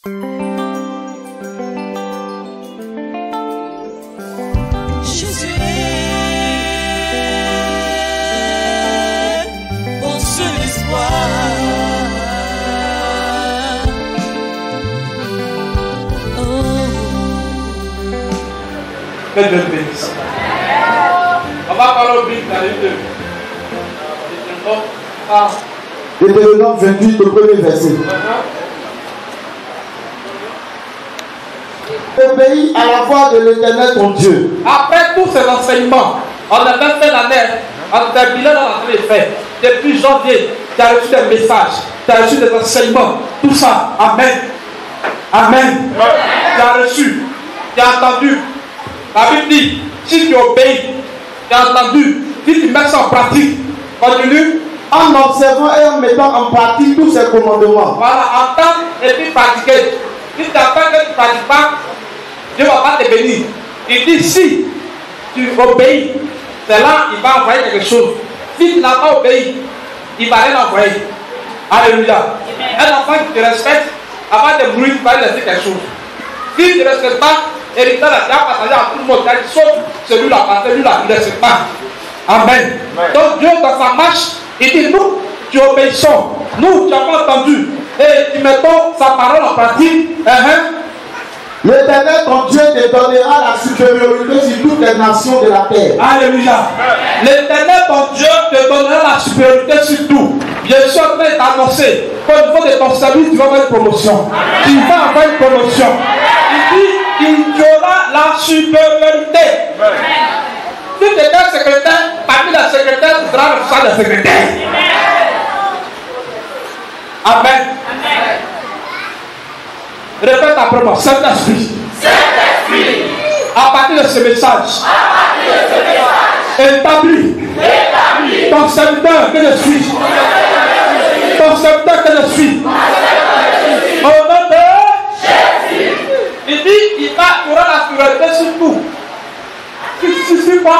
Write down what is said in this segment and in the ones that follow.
Jésus est mon seul espoir. Que Dieu bénisse. On va parler au Bible dans les deux. Deutéronome 28, le premier verset. Obéis à la voix de l'Éternel ton Dieu. Après tous ces enseignements, on a même fait l'année, on a bilan dans la les faits. Depuis janvier, tu as reçu des messages, tu as reçu des enseignements, tout ça. Amen. Amen. Tu as reçu, tu as entendu. La Bible dit, si tu obéis, tu as entendu, si tu mets ça en pratique, continue. En observant et en mettant en pratique tous ces commandements. Voilà, entendre et puis pratiquer. Si tu attends que tu ne pratiques pas, Dieu ne va pas te bénir. Il dit, si tu obéis, c'est là il va envoyer quelque chose. Si tu n'as pas obéi, il va rien envoyer. Alléluia. Un enfant qui te respecte, avant de mourir, il va laisser quelque chose. Si tu ne respectes pas, l'héritage a partagé à tout le monde. Sauf celui-là, parce que celui-là, il ne respecte pas. Amen. Donc Dieu, dans sa marche, il dit, nous, tu obéissons. Nous, tu avons entendu. Et tu mettons sa parole en pratique. L'Éternel, ton Dieu, te donnera la supériorité sur toutes les nations de la terre. Alléluia. L'Éternel, ton Dieu, te donnera la supériorité sur tout. Je suis en train de t'annoncer qu'au niveau de ton service, tu vas avoir une promotion. Tu vas avoir une promotion. Il dit qu'il y aura la supériorité. Si tu es un secrétaire, parmi les secrétaires, tu seras le sang des secrétaires. Amen. Répète après moi. Saint-Esprit. À partir de ce message. Établis. Ton serviteur que je suis. Ton serviteur que je suis. Au nom de Jésus. Il dit il aura la supériorité sur tout. Sur quoi?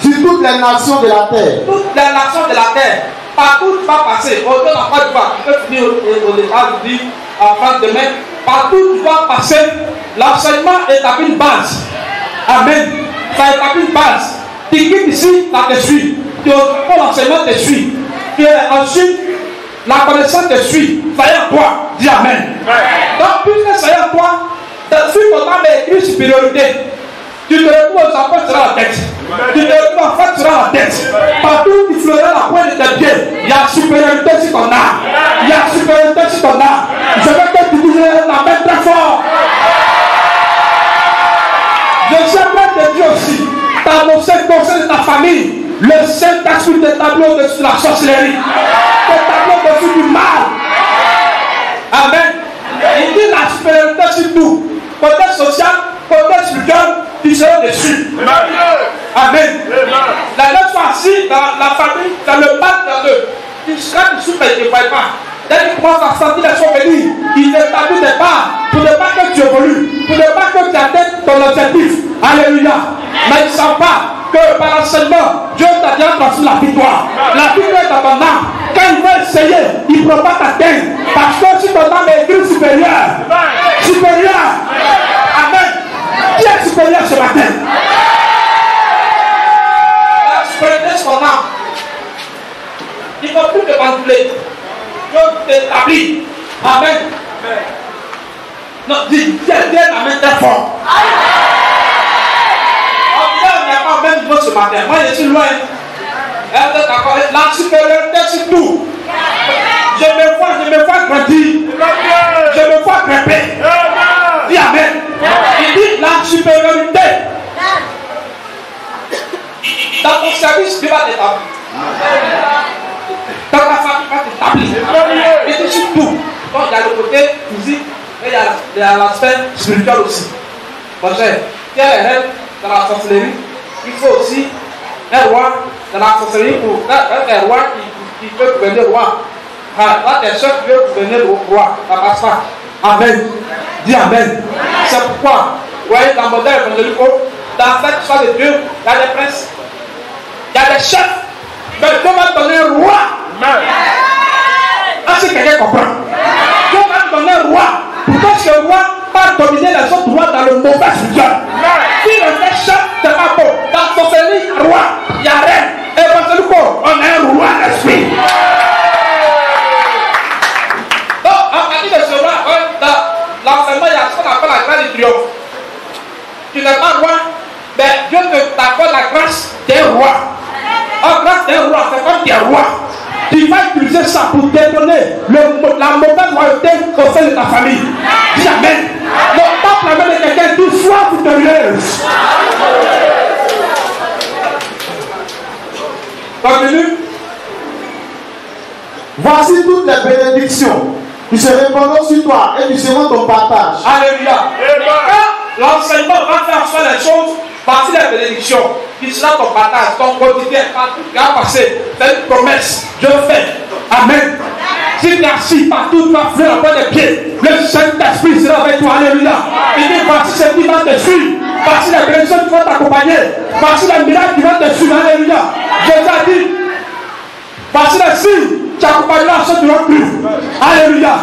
Sur toutes les nations de la terre. Toutes les nations de la terre. Partout tu vas passer. Au-delà de la Côte d'Ivoire, tu peux finir au départ, je dis, en France demain. Partout tu vas passer, l'enseignement établit une base. Amen. Ça établit une base. Tu quittes ici, ça te suit. L'enseignement te suit. Ensuite, la connaissance te suit. Ça y est en toi. Dis Amen. Donc, puisque ça y est en toi, si ton âme est écrit supériorité, tu te retrouves aux enfants, tu seras la tête. Tu te retrouves en fait, tu seras la tête. Partout tu fleuras la pointe de tes pieds. Il y a supériorité sur ton âme. Il y a supériorité sur ton âme. Je veux que tu dises la main très fort. Je suis en train de dire aussi, t'annoncer le conseil de ta famille. Le Saint-Esprit te tableau au-dessus de la sorcellerie. Te tableau au-dessus du mal. Amen. Il dit la supériorité sur tout. Côté social, côté spirituel, tu seras dessus. Amen. La dernière fois assis dans la famille, dans le bac dans deux, tu seras dessus, mais tu ne vois pas. Dès qu'il commence à sentir les choses venir, il établit des pas pour ne pas que tu évolues, pour ne pas que tu atteignes ton objectif. Alléluia. Mais il ne sent pas que par l'enseignement, Dieu t'a déjà transmis la victoire. La victoire est dans ton âme. Quand il va essayer, il ne pourra pas t'atteindre. Parce que si ton âme est écrit supérieur, supérieur. Amen. Qui est supérieur ce matin? La supériorité c'est ton âme. Il ne faut plus te manipuler. Dieu t'établit. Amen. Non, dis, Amen très fort. On n'est pas au même niveau ce matin. Moi, je suis loin. La supériorité sur tout. Je me vois grandir. Je me vois grimper. Dis Amen. Il dit la supériorité. Dans ton service, Dieu va t'établir. Dans ta famille, va t'établir. Et c'est sur tout. Donc, il y a le côté physique, mais il y a l'aspect spirituel aussi. Parce que, il y a les rêves dans la sorcellerie. Il faut aussi un roi dans la sorcellerie pour un roi qui peut devenir roi. Là, tes soeurs qui veulent devenir roi. Ça passe pas. Amen. Dis Amen. C'est pourquoi, vous voyez, dans le modèle évangélique, dans cette histoire de Dieu, il y a des princes, il y a des chefs, mais Dieu va donner un roi. Est-ce que quelqu'un comprend? Dieu va donner un roi. Pour que ce roi mauvaise viande. Si le fait chef, c'est pas bon. Dans sorcellerie, roi, il y a reine. Et parce que on a un roi d'esprit. Donc, à partir de ce roi, dans l'enseignement, il y a ce qu'on appelle la grâce du triomphe. Tu n'es pas roi, mais Dieu t'accorde la grâce d'un roi. En grâce d'un roi, c'est comme tu es roi. Tu vas utiliser ça pour détonner la mauvaise royauté au sein de ta famille. Dis amen. Ne pas blâmer de quelqu'un, tu sois victorieuse. Continue. Voici toutes les bénédictions qui se répandront sur toi et qui seront ton partage. Alléluia. Quand l'enseignement va faire faire les choses, voici les bénédictions qui sera ton partage, ton quotidien, partout qui va passer. C'est une promesse. Je fais. Amen. Si tu es assis partout, tu vas faire la pointe des pieds. Le Saint-Esprit sera avec toi. Alléluia. Il dit voici ce qui va te suivre. Voici les bénédictions qui vont t'accompagner. Voici les miracles qui vont te suivre. Alléluia. Jésus a dit voici les signes qui accompagneront ceux qui vont plus. Alléluia.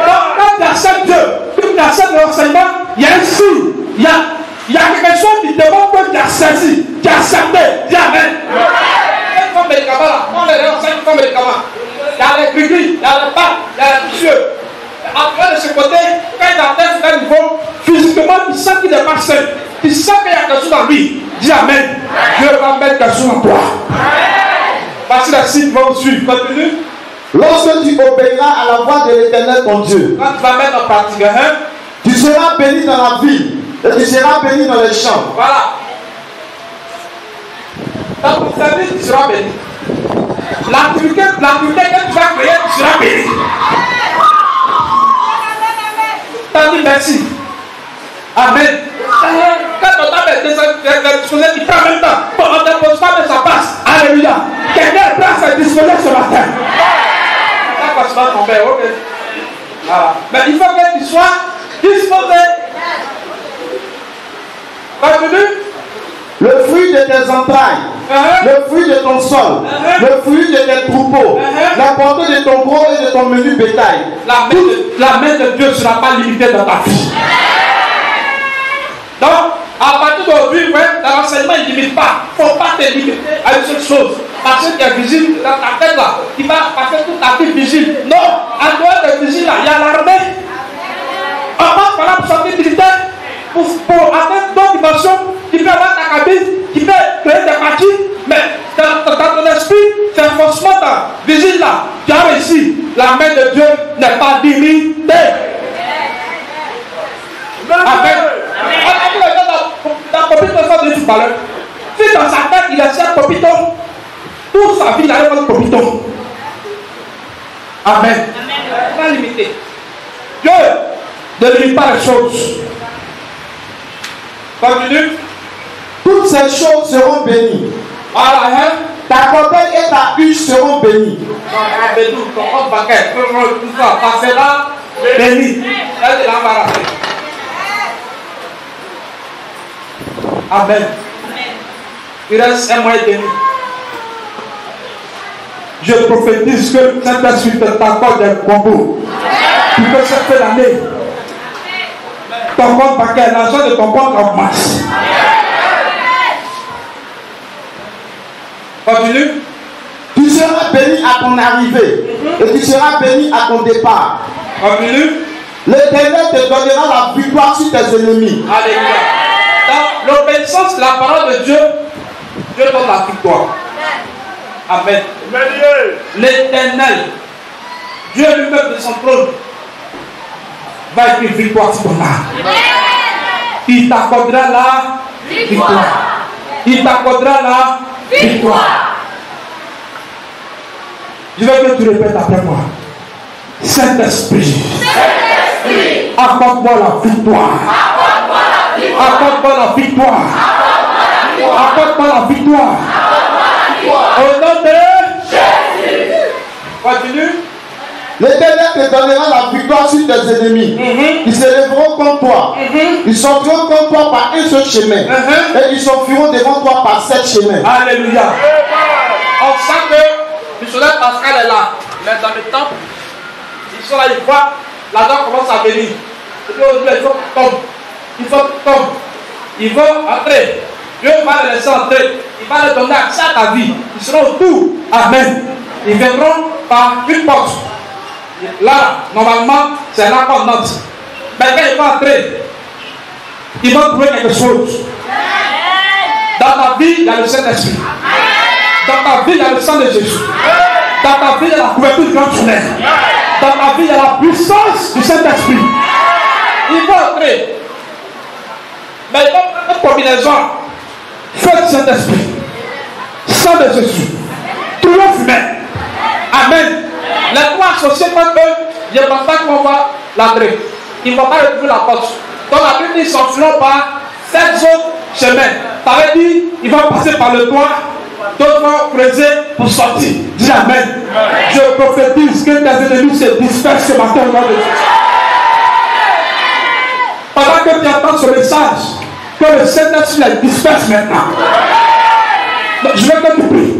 Donc, quand tu acceptes Dieu, quand tu acceptes l'enseignement, il y a un signe. Il y a quelque chose qui te montre que tu as saisi, tu as accepté. Dis amen. Il y a médicaments là. On les enseigne comme médicaments. Il y a les gris, il y a les pâtes, il y a les tissus. Après de ce côté, quand il atteint un niveau, physiquement, il sent qu'il n'est pas seul. Il sent qu'il y a quelque chose en lui. Dis amen. Dieu va mettre quelque chose en toi. Voici la cible qui va vous suivre. Continue. Lorsque tu obéiras à la voix de l'Éternel ton Dieu, quand tu vas mettre en pratique, tu seras béni dans la ville et tu seras béni dans les champs. Voilà. Dans ton service, tu seras béni. L'activité que tu vas créer, tu seras béni. T'as dit merci. Amen. Quand on t'a fait des choses qui prennent en même temps, on ne dépose pas, mais ça passe. Alléluia. Quelqu'un prend sa disposition ce matin. Ça passe pas ton père, ok. Voilà. Mais il faut que tu sois disposé. Continue. Le fruit de tes entrailles, le fruit de ton sol, le fruit de tes troupeaux, la portée de ton gros et de ton menu bétail. La main de Dieu ne sera pas limitée dans ta vie. Donc, à partir d'aujourd'hui, dans l'enseignement, il ne limite pas. Il ne faut pas te limiter à une seule chose. Parce que tu es visible dans ta tête là, tu vas passer toute ta vie visible. Non, en dehors de visible là, il y a l'armée. On passe par là pour sortir militaire, pour atteindre d'autres dimensions. Tu peux avoir ta cabine, tu peux créer des parties, mais dans ton esprit, c'est forcément ta visible là. Tu as réussi. La main de Dieu n'est pas limitée. Amen. Dans Popito, ça de tout à l'heure. Si dans sa tête il a fait Popito, toute sa vie il a fait Popito. Amen. Pas limité. Dieu ne limite pas les choses. Continue. Toutes ces choses seront bénies. Voilà, hein. Ta corbeille et ta huche seront bénies. Ton compte bancaire, tout ça, passer là, béni. Là, c'est l'embarras. Amen. Il reste un mois et demi. Je prophétise que Saint-Esprit t'accorde des combos. Tu peux se faire l'année. Ton compte bancaire, l'argent de ton compte en masse. Continue. Tu seras béni à ton arrivée et tu seras béni à ton départ. Continue. L'Éternel te donnera la victoire sur tes ennemis. Alléluia. Dans l'obéissance de la parole de Dieu, Dieu donne la victoire. Amen. L'Éternel, Dieu lui-même de son trône, va écrire victoire sur ton âme. Il t'accordera la victoire. Il t'accordera la victoire. Je veux que tu répètes après moi. Saint-Esprit, accorde-moi la victoire. Accorde-moi la victoire. Accorde-moi la victoire. Au nom de Jésus. Continue. L'Éternel te donnera la victoire sur tes ennemis. Ils se lèveront contre toi. Ils sortiront contre toi par un seul chemin. Et ils s'enfuiront devant toi par 7 chemins. Alléluia. On sent que le missionnaire Pascal est là. Il est dans le temple. Ils sont là, ils voient. La dent commence à venir. Et puis aujourd'hui, les gens tombent. Il faut comme. Ils vont entrer. Dieu va les laisser entrer. Il va leur donner accès à ta vie. Ils seront autour. Amen. Ils viendront par une porte. Là, normalement, c'est là qu'on entre. Mais quand ils vont entrer, ils vont trouver quelque chose. Dans ta vie, il y a le Saint-Esprit. Dans ta vie, il y a le sang de Jésus. Dans ta vie, il y a la couverture du grand tunnel. Dans ta vie, il y a la puissance du Saint-Esprit. Ils vont entrer. Mais ils vont prendre une combinaison. Feu du Saint-Esprit. Sang de Jésus. Triomphe humain. Amen. Les trois associés contre eux, je ne pense pas qu'ils vont voir l'entrée. Ils ne vont pas retrouver la porte. Donc la Bible dit qu'ils sortiront par 7 autres chemins. Ça veut dire qu'ils vont passer par le toit, d'autres vont creuser pour sortir. Dis Amen. Je prophétise que tes ennemis se dispersent ce matin au nom de Jésus. Pendant que tu entends ce message, que le Saint-Esprit les disperse maintenant. Donc, je veux que tu pries.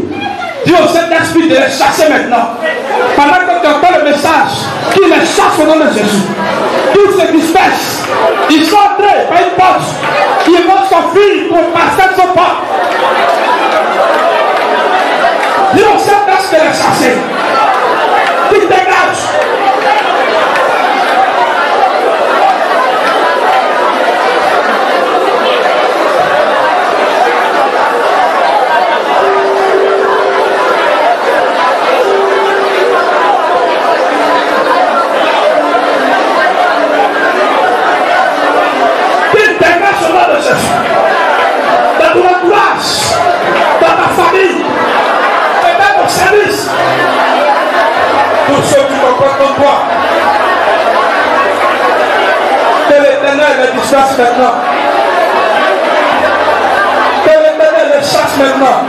Dis au Saint-Esprit de les chasser maintenant. Pendant que tu entends le message, qu'il les chasse au nom de Jésus. Tous se dispersent. Ils sont entrés par une porte. Ils vont s'enfuir pour passer cette porte. Dis au Saint-Esprit de les chasser. Qu'ils dégagent. Dans ton entourage, dans ta famille, et dans ton service. Tous ceux qui comprennent comme toi, que l'Éternel les disperse maintenant. Que l'Éternel les chasse maintenant.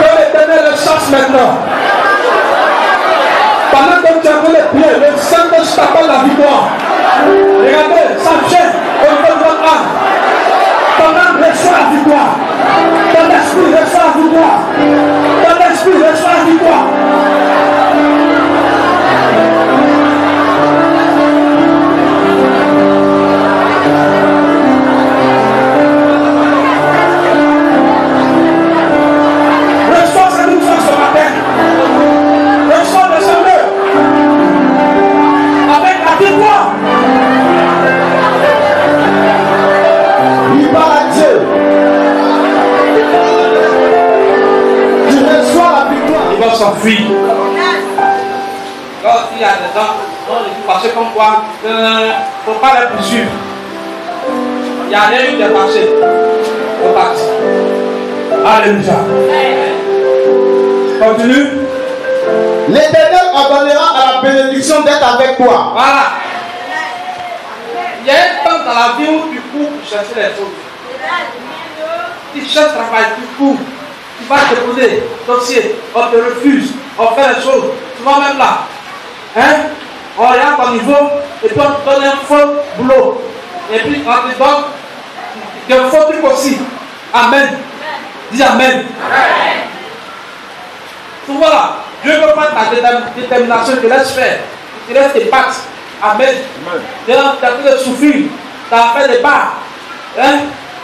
Que l'Éternel les chasse maintenant. Pendant que tu as fait les pieds, le Saint-Esprit t'appelle la victoire. Regardez, ça gêne au niveau de votre âme. Ton âme reçoit la victoire. Ton esprit reçoit la victoire. Ton esprit reçoit la victoire. Reçois cette victoire ce matin. Reçois le Seigneur avec la victoire. S'enfuir. Quand il y a des gens, on les dit passer comme quoi, il ne faut pas les poursuivre. Il n'y a rien eu de passé. On passe. Alléluia. Continue. L'Éternel ordonnera à la bénédiction d'être avec toi. Voilà. Il y a un temps dans la vie où tu cours pour chercher les choses. Tu cherches travail, tu cours. Tu vas te poser dossier, on te refuse, on fait les choses. Tu vas même là. Hein? On regarde ton niveau et puis on te donne un faux boulot. Et puis on te donne un faux truc aussi. Amen. Dis Amen. Donc voilà, Dieu ne veut pas ta détermination, tu laisses faire. Tu laisses tes pattes. Amen. Tu as fait de souffrir, tu as fait des barres. Hein?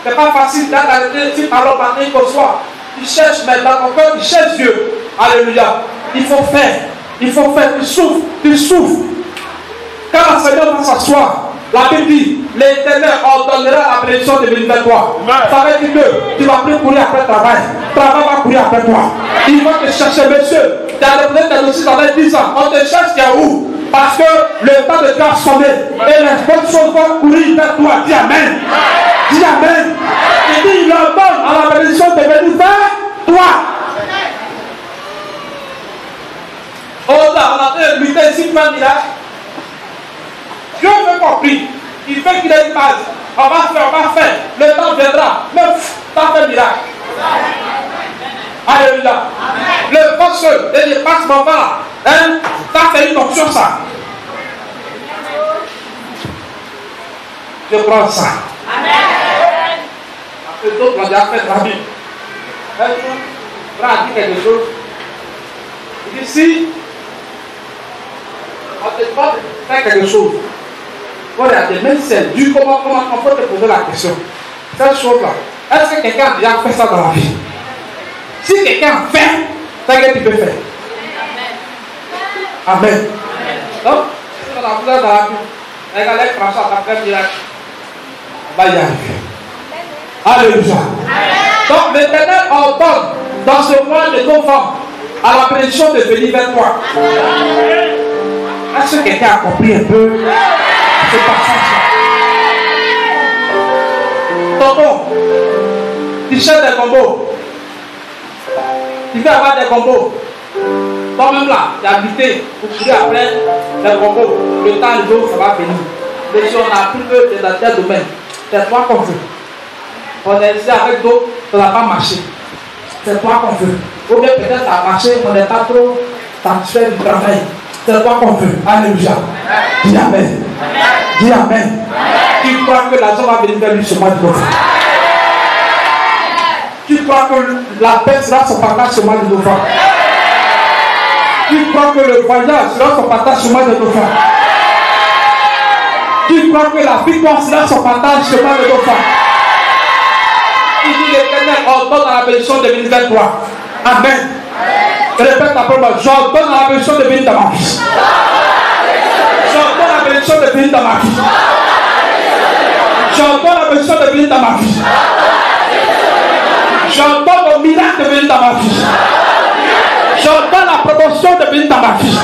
C'est pas facile, tu as arrêté, tu parles au matin qu'au soir. Tu cherches maintenant ton cœur, tu cherches Dieu. Alléluia. Il faut faire. Il faut faire. Tu souffres. Tu souffres. Quand le Seigneur va s'asseoir, la Bible dit, l'Éternel ordonnera la bénédiction de venir vers toi. Ça veut dire que tu vas plus courir après le travail. Le travail va courir après toi. Il va te chercher, monsieur. Tu as déposé tes dossiers dans les 10 ans. On te cherche, tu es où? Parce que le temps de Dieu a sonné. Et les bonnes choses vont courir vers toi. Dis Amen. Dis Amen. Il dit, il ordonne à la bénédiction de venir vers toi. Oh là, on a fait lutter ici pour un miracle. Dieu veut compris. Il fait qu'il ait une base. On va faire. Le temps viendra. Même, t'as fait un miracle. Alléluia. Le poste et les passes m'en va. Hein? T'as fait une option ça. Je prends ça. Amen. Après d'autres l'ont déjà fait la Bible. Un a dit quelque chose. Il dit si on te demande de faire quelque chose, Quand il y a des mains, c'est dur. Comment on peut te poser la question? Cette chose-là, est-ce que quelqu'un a déjà fait ça dans la vie? Si quelqu'un fait, qu'est-ce que tu peux faire? Amen. Donc, si on a besoin dans la vie, regardez François, après miracle, on va y arriver. Alléluia. Donc, l'Éternel ordonne dans ce mois de novembre à la prédiction de venir vers toi. Est-ce que quelqu'un a compris un peu ce passage-là? Tonton, tu cherches des combos. Tu veux avoir des combos. Toi-même là, tu as habité, vous pouvez après des combos. Le temps de l'eau, ça va venir. Mais si on a plus que dans tel domaine, c'est toi qu'on veut. On est ici avec d'autres, ça n'a pas marché. C'est toi qu'on veut. Ou bien peut-être ça a marché, on n'est pas trop satisfait du travail. C'est toi qu'on veut. Alléluia. Dis Amen. Dis Amen. Tu crois que l'argent va venir vers lui ce mois de novembre? Tu crois que la paix sera son partage ce mois de novembre? Tu crois que le voyage sera son partage ce mois de novembre? Tu crois que la victoire sera son partage ce mois de novembre? Il dit l'Éternel ordonne à la bénédiction de venir vers toi. Amen. Répète la parole. J'ordonne à la bénédiction de venir dans ma vie. J'ordonne à la bénédiction de venir dans ma vie. J'ordonne la bénédiction de venir dans ma vie. J'ordonne au miracle de venir dans ma vie. J'ordonne la promotion de venir dans ma vie.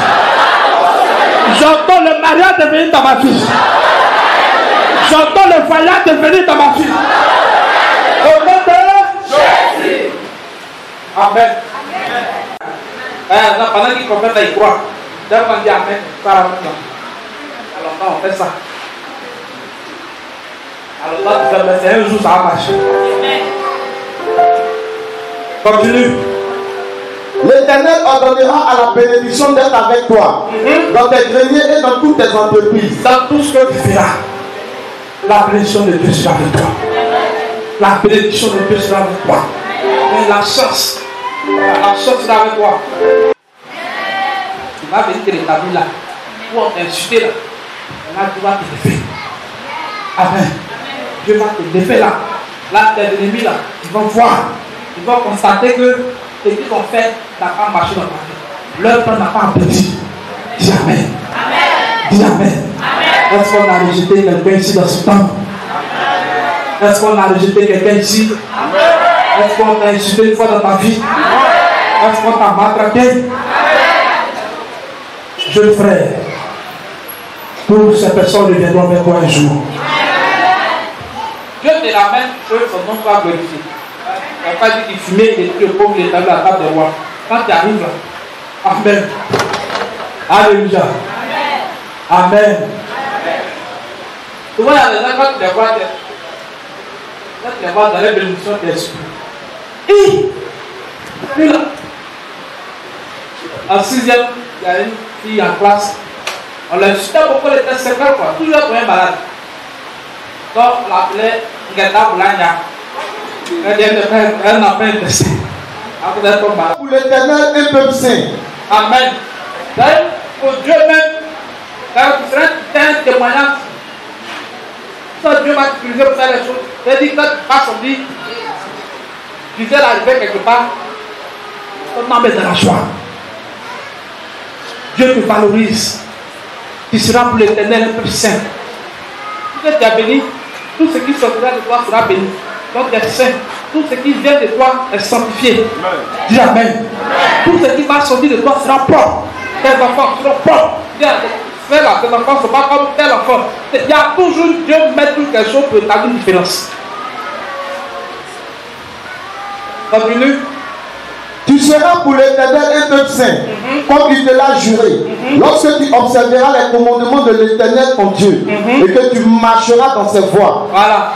J'ordonne le mariage de venir dans ma vie. J'ordonne le voyage de venir dans ma vie. Au nom de Jésus. Amen. Pendant qu'il comprend, il croit. D'ailleurs, on dit Amen. Alors là, on fait ça. Alors là, tu fais, c'est un jour, ça va marcher. Continue. L'Éternel ordonnera à la bénédiction d'être avec toi, dans tes greniers et dans toutes tes entreprises. Dans tout ce que tu feras, la bénédiction de Dieu sera avec toi. La bénédiction de Dieu sera avec toi. Et la chance sera avec toi. Tu vas venir te rétablir là, pour t'insulter là. Là, tu vas te défaire. Amen. Dieu va te défaire là. Là, tes ennemis là, ils vont voir. Ils vont constater que ce qu'ils ont fait n'a pas marché dans ta vie. Leur plan n'a pas abouti. Dis Amen. Dis Amen. Est-ce qu'on a rejeté quelqu'un ici dans ce temps? Est-ce qu'on a rejeté quelqu'un ici? Est-ce qu'on t'a insulté une fois dans ta vie? Est-ce qu'on t'a maltraité? Jeune frère, toutes ces personnes reviendront vers toi un jour. Dieu te ramène que son nom soit glorifié. Il n'y a pas dit qu'il fumait et que le pauvre est à la table des rois. Quand tu arrives là, Amen. Alléluia. Amen. Tu vois, il y a des gens quand tu les vois dans les bénédictions de l'esprit. Et puis là, en 6e, il y a une fille en classe. On l'a insulté beaucoup, elle était sévère, quoi. Toujours pour un malade. Donc, on l'appelait Ngeta Boulania. Elle n'a pas intéressé. Pour l'Éternel, un peuple saint. Amen. D'ailleurs, pour Dieu même, quand tu seras un témoignage, ça Dieu va t'utiliser pour faire les choses. C'est-à-dire que quand tu passes, on dit, tu viens d'arriver quelque part, on t'en met dans la joie. Dieu te valorise. Tu seras pour l'Éternel un peuple saint. Tu es béni, tout ce qui sortira de toi sera béni. Donc tu es saint. Tout ce qui vient de toi est sanctifié. Dis Amen. Tout ce qui va sortir de toi sera propre. Tes enfants seront propres. Frère là, tes enfants ne sont pas comme tel enfant. Il y a toujours Dieu met tout quelque chose pour établir une différence. Continue. Tu seras pour l'Éternel un peuple saint, comme il te l'a juré. Lorsque tu observeras les commandements de l'Éternel ton Dieu, et que tu marcheras dans ses voies. Voilà.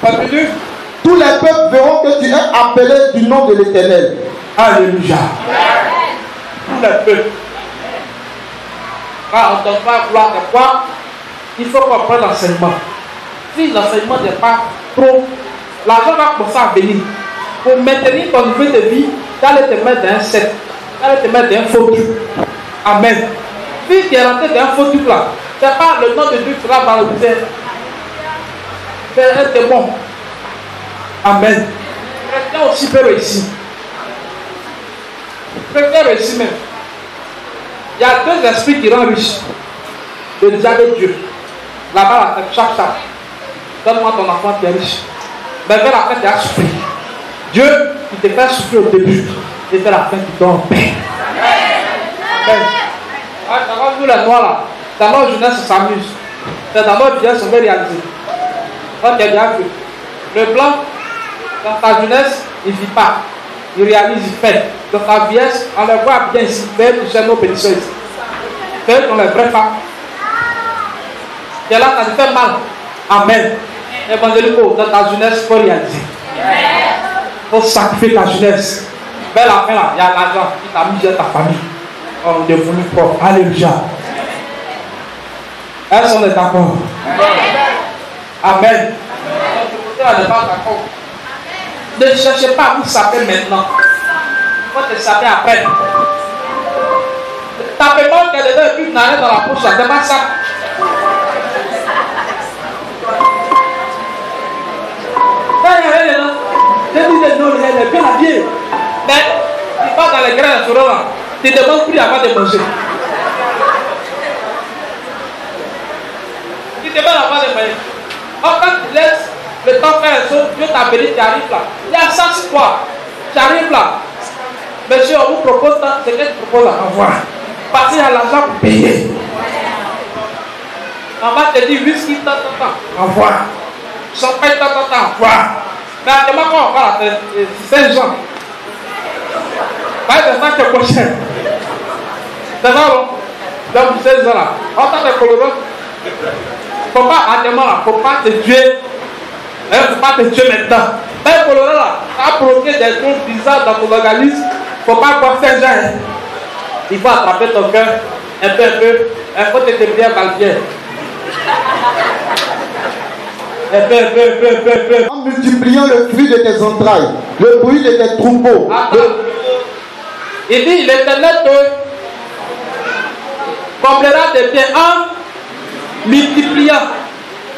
Continue. Tous les peuples verront que tu es appelé du nom de l'Éternel. Alléluia. Tous les peuples. Quand on ne donne pas gloire de quoi, il faut qu'on prenne l'enseignement. Si l'enseignement n'est pas trop, l'argent va commencer à venir. Pour maintenir ton niveau de vie, d'aller te mettre dans un set, d'aller te mettre dans un faux truc. Amen. Si tu es rentré dans un faux truc là, C'est pas le nom de Dieu qui sera valorisé. C'est un témoin. Amen. Chrétien aussi peut réussir. Chrétien réussit même. Il y a deux esprits qui rendent riche. Le diable et Dieu. Là-bas, la tête, chaque. Donne-moi ton enfant qui est riche. Mais vers la fin, tu as souffert. Dieu, qui te fait souffrir au début, et vers la fin, tu donnes paix. Amen. D'abord, nous les noirs là, dans notre jeunesse, on s'amuse. C'est dans notre vieillesse, on veut réaliser. Donc, il y a bien vu. Le blanc, dans ta jeunesse, il ne vit pas. Il réalise, il fait. Dans ta vieillesse, on les voit bien ici. Mais nous sommes nos pétitions ici. C'est qu'on est vraies femmes. Et là, ça te fait mal. Amen. Évangélique, dans ta jeunesse, il faut réaliser. Il faut sacrifier ta jeunesse. Vers la fin, là, il y a l'argent qui t'amuse à ta famille. On est devenu propre. Alléluia. Est-ce qu'on est d'accord? Amen. Ne cherchez pas à vous saper maintenant. Il faut te saper après. Tapez pas quelqu'un et puis n'arrête dans la poche. C'est pas ça. Je disais non, il est bien habillé. Mais il passe dans les grains sur là. Tu demandes plus avant de manger. Tu demandes avant de manger. Quand tu laisses le temps faire les choses, Dieu t'a béni, tu arrives là. Il y a ça, c'est quoi? Tu arrives là. Monsieur, on vous propose ce que tu proposes à avoir. Parce qu'il y a l'argent pour payer. On va te dire whisky, tant. Avoir. Champagne, tant. Avoir. Mais actuellement, quand on va là, c'est Saint-Jean. Bah, c'est ça qui est prochain. C'est ça, non? Donc, c'est ça là. On t'a fait colorant. Faut pas, actuellement là, faut pas te tuer. Faut pas te tuer maintenant. Mais colorant là, ça a provoqué des choses bizarres dans ton organisme. Faut pas boire Saint-Jean. Il faut attraper ton cœur un peu. Il faut te débrouiller par le pied. Un peu. En multipliant le fruit de tes entrailles, le bruit de tes troupeaux. Il dit, l'Éternel te comblera de biens en multipliant.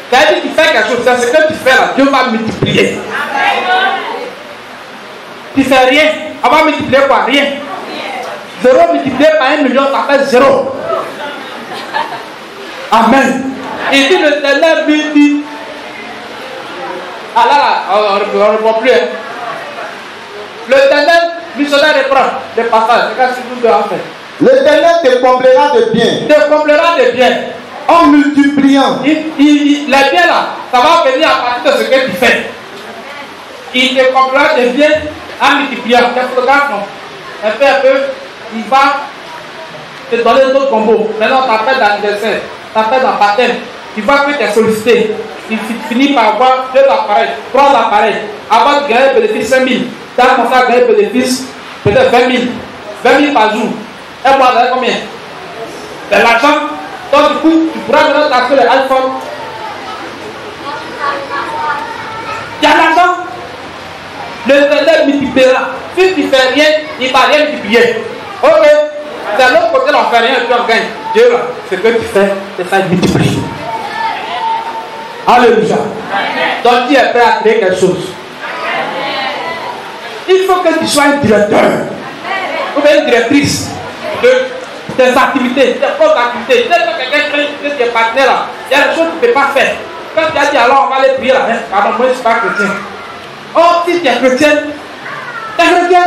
C'est-à-dire qu'il fait quelque chose, c'est ce que tu fais là, Dieu va multiplier. Tu fais rien, on va multiplier quoi? Rien. 0 multiplié par 1 million, ça fait 0. Amen. Il dit l'Éternel lui dit. Ah là, on ne répond plus. Hein. L'Éternel, missionnaire reprend le passage. Regarde si vous devez en faire. L'Éternel te comblera de biens. Te comblera de biens. En multipliant. Les biens là, ça va venir à partir de ce que tu fais. Il te comblera de biens en multipliant. Qu'est-ce que non? Un peu, il va te donner d'autres combos. Maintenant, tu appelles d'anniversaire, tu appelles dans baptême. Tu vois que tu es sollicité. Il finit par avoir 2 appareils, 3 appareils. Avant de gagner le bénéfice 5 000, tu as commencé à gagner le bénéfice peut-être 20 000. 20 000 par jour. Un mois, ça fait combien? De l'argent. Donc, du coup, tu pourras maintenant t'acheter le iPhone. Il y a l'argent. L'Éternel multipliera. Si tu ne fais rien, il ne va rien multiplier. Ok. C'est l'autre côté, on ne fait rien et puis on gagne. Dieu, là, ce que tu fais, c'est ça, il multiplie. Alléluia. Donc, tu es prêt à créer quelque chose. Il faut que tu sois un directeur ou une directrice de tes activités, tes propres activités. Dès que quelqu'un crée tes partenaires là, il y a des choses que tu ne peux pas faire. Quand tu as dit alors on va aller prier là, pardon, moi je ne suis pas chrétien. Oh, si tu es chrétien, tu es chrétien.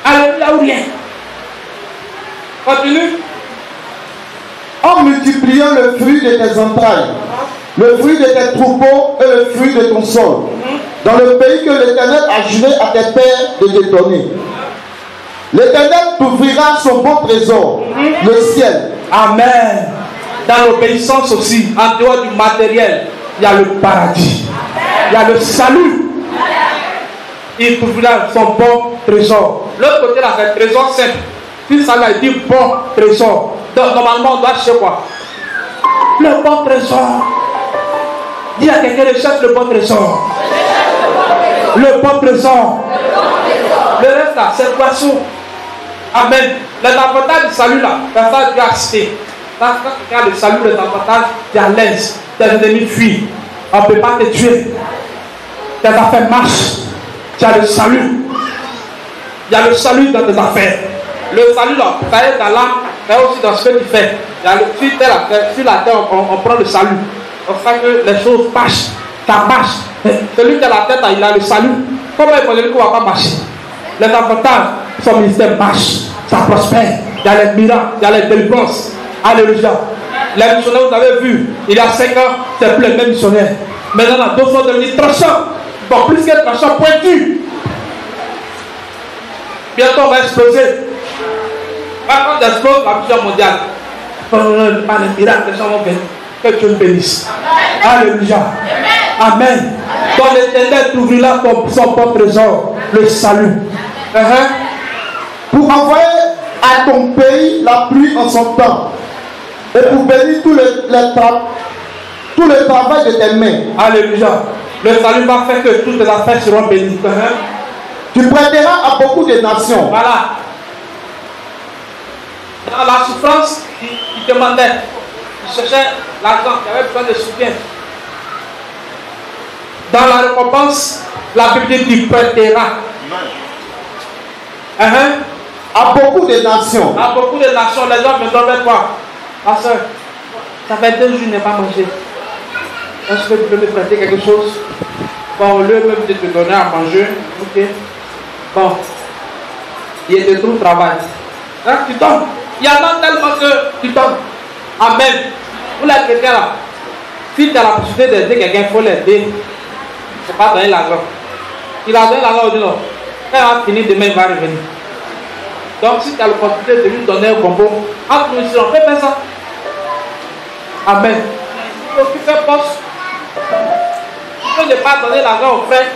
Alléluia ou rien. Continue. En multipliant le fruit de tes entrailles, le fruit de tes troupeaux et le fruit de ton sol, dans le pays que l'Éternel a juré à tes pères de te donner. L'Éternel t'ouvrira son bon trésor, le ciel. Amen. Dans l'obéissance aussi, en dehors du matériel, il y a le paradis. Il y a le salut. Il t'ouvrira son bon trésor. L'autre côté là, c'est le trésor simple. Puis ça là, il dit bon trésor. Donc normalement, on doit acheter quoi? Le bon trésor. Dis à quelqu'un, recherche le bon trésor. Le bon trésor. Le reste là, c'est le poisson. Amen. Les avantages du salut là, personne ne peut acheter. Quand quelqu'un a le salut de ta partage, tu es à l'aise. Tes ennemis fuient. On ne peut pas te tuer. Tes affaires marchent. Tu as le salut. Il y a le salut dans tes affaires. Le salut là, ça est dans l'âme, ça est aussi dans ce que tu fais. Il y a sur la terre, on prend le salut. On fait que les choses marchent. Ça marche. Celui qui a la tête, il a le salut. Comment il faut dire qu'on ne va pas marcher? Les avantages, son ministère marche. Ça prospère. Il y a les miracles, il y a les délivrances. Alléluia. Les missionnaires, vous avez vu, il y a 5 ans, c'est plus les mêmes missionnaires. Maintenant, d'autres sont devenus tranchants. Bon, plus que tranchants, pointus. Bientôt, on va exploser. Quand on explose la mission mondiale, par les miracles, les gens vont venir. Que Dieu nous bénisse. Alléluia. Amen. Dans l'Éternel, tu ouvriras son propre trésor, le salut. Pour envoyer à ton pays la pluie en son temps et pour bénir tout le travail de tes mains. Alléluia. Le salut va faire que toutes les affaires seront bénies. Tu prêteras à beaucoup de nations. Voilà. Dans la souffrance, il demandait, il cherchait l'argent, il avait besoin de soutien. Dans la récompense, la Bible dit tu prêteras. À beaucoup de nations. À beaucoup de nations, les gens me donnent toi. Ma soeur, ça fait 2 jours que je n'ai pas mangé. Est-ce que tu peux me prêter quelque chose? Bon, au lieu même de te donner à manger, ok. Bon, il y a de trop de travail. Hein, tu donnes. Il y en a tellement que tu donnes. Amen. Vous l'avez quelqu'un là. Si tu as la possibilité d'aider quelqu'un, il faut l'aider. Il ne faut pas donner l'argent. Il a donné l'argent aujourd'hui, non. Quand il va finir demain, il va revenir. Donc, si tu as l'opportunité de lui donner un bonbon, entre nous ici, on peut faire ça. Amen. Il faut que tu fasses poste. Tu peux ne pas donner l'argent au frère,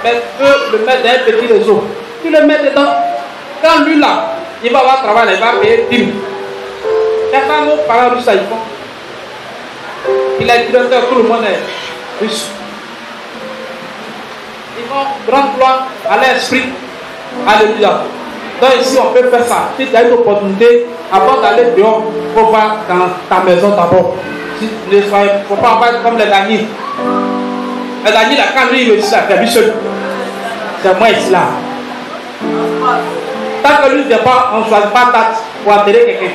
mais tu peux le mettre dans un petit réseau. Tu le mets dedans. Quand lui là, il va avoir travail, il va payer 10 000. Certains nos parents russes, ils font. Il est directeur, tout le monde est russe. Ils vont grande gloire à l'esprit. Alléluia. Donc ici, on peut faire ça. Si tu as une opportunité, avant d'aller dehors, il faut voir dans ta maison d'abord. Il ne faut pas avoir comme les Daniels. Les Daniels, quand lui, il réussit à faire lui seul. C'est moi ici là. Tant que lui ne vient pas, on ne choisit pas date pour enterrer quelqu'un.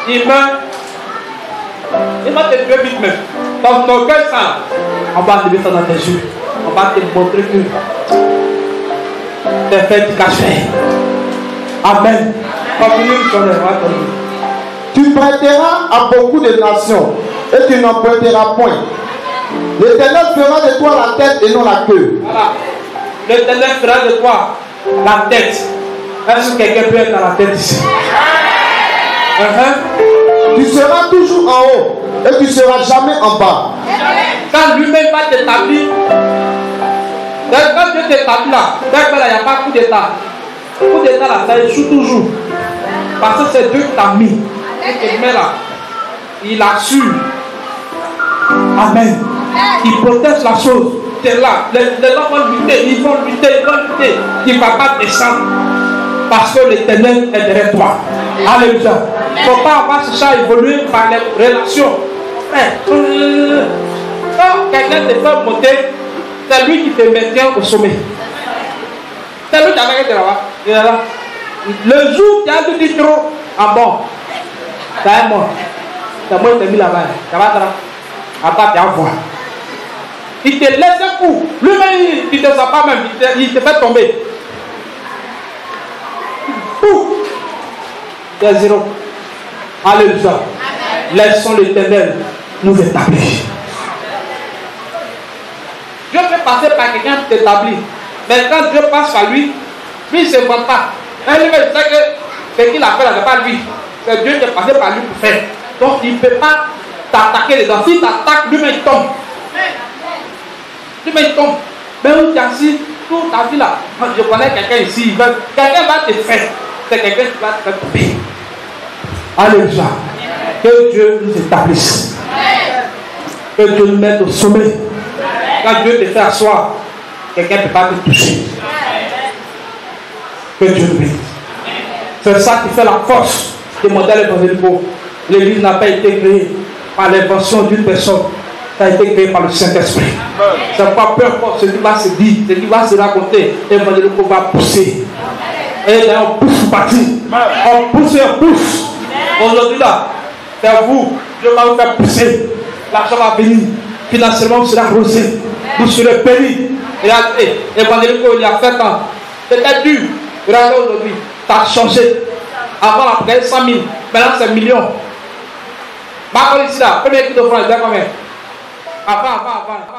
Il meurt. Il va te tuer vite même. Dans ton cœur, ça, on va enlever ça dans tes yeux. On va te montrer que tu es fait du cachet. Amen. Continue, tu prêteras à beaucoup de nations et tu n'en prêteras point. L'Éternel fera de toi la tête et non la queue. Voilà. L'Éternel fera de toi la tête. Est-ce que quelqu'un peut être dans la tête ici? Tu seras toujours en haut et tu ne seras jamais en bas. Quand lui-même va t'établir, quand Dieu t'établit là, il n'y a pas coup d'état. Coup d'état là, ça échoue toujours. Parce que c'est Dieu qui t'a mis. Et te met là. Il assure. Amen. Il protège la chose. Tu es là. Les gens vont lutter. Ils vont lutter. Tu ne vas pas descendre. Parce que l'Éternel est derrière toi. Alléluia. Il ne faut pas avoir ce chat évoluer par les relations. Quand quelqu'un te fait monter, c'est lui qui te maintient au sommet. C'est lui qui a fait là-bas. Le jour où tu as tout dit trop, ah bon, c'est un mort. C'est moi qui t'ai mis là-bas. Ça va, à part t'es en voie. Il te laisse un coup. Lui-même, il ne te sent pas même. Il te fait tomber. Pouf. C'est zéro. Alléluia. Laissons l'Éternel nous établir. Dieu fait passer par quelqu'un qui t'établit. Mais quand Dieu passe par lui, lui il ne se voit pas. Lui-même il sait que ce qu'il a fait là, ce n'est pas lui. C'est Dieu qui est passé par lui pour faire. Donc il ne peut pas t'attaquer dedans. S'il t'attaque, lui-même il tombe. Lui-même il tombe. Mais où tu es assis, toute ta vie là, je connais quelqu'un ici, quelqu'un va te faire. C'est quelqu'un qui va te faire tomber. Alléluia. Que Dieu nous établisse. Que Dieu nous mette au sommet. Quand Dieu te fait asseoir, quelqu'un ne peut pas te toucher. Que Dieu nous bénisse. C'est ça qui fait la force du modèle évangélique. L'église n'a pas été créée par l'invention d'une personne. Ça a été créé par le Saint-Esprit. C'est pas peu importe ce qui va se dire, ce qui va se raconter, l'évangélique va pousser. Et d'ailleurs, on pousse partir. On pousse et on pousse. Aujourd'hui là, c'est vous, Dieu va vous faire pousser. L'argent va venir. Financièrement, vous serez arrosé. Vous serez bénis. Regardez, l'évangélique, il y a 7 ans. C'était dur. Regardez aujourd'hui, ça a changé. Avant, on a payé 100 000. Maintenant, c'est millions. Ici là, premier qui de France, il combien? Avant.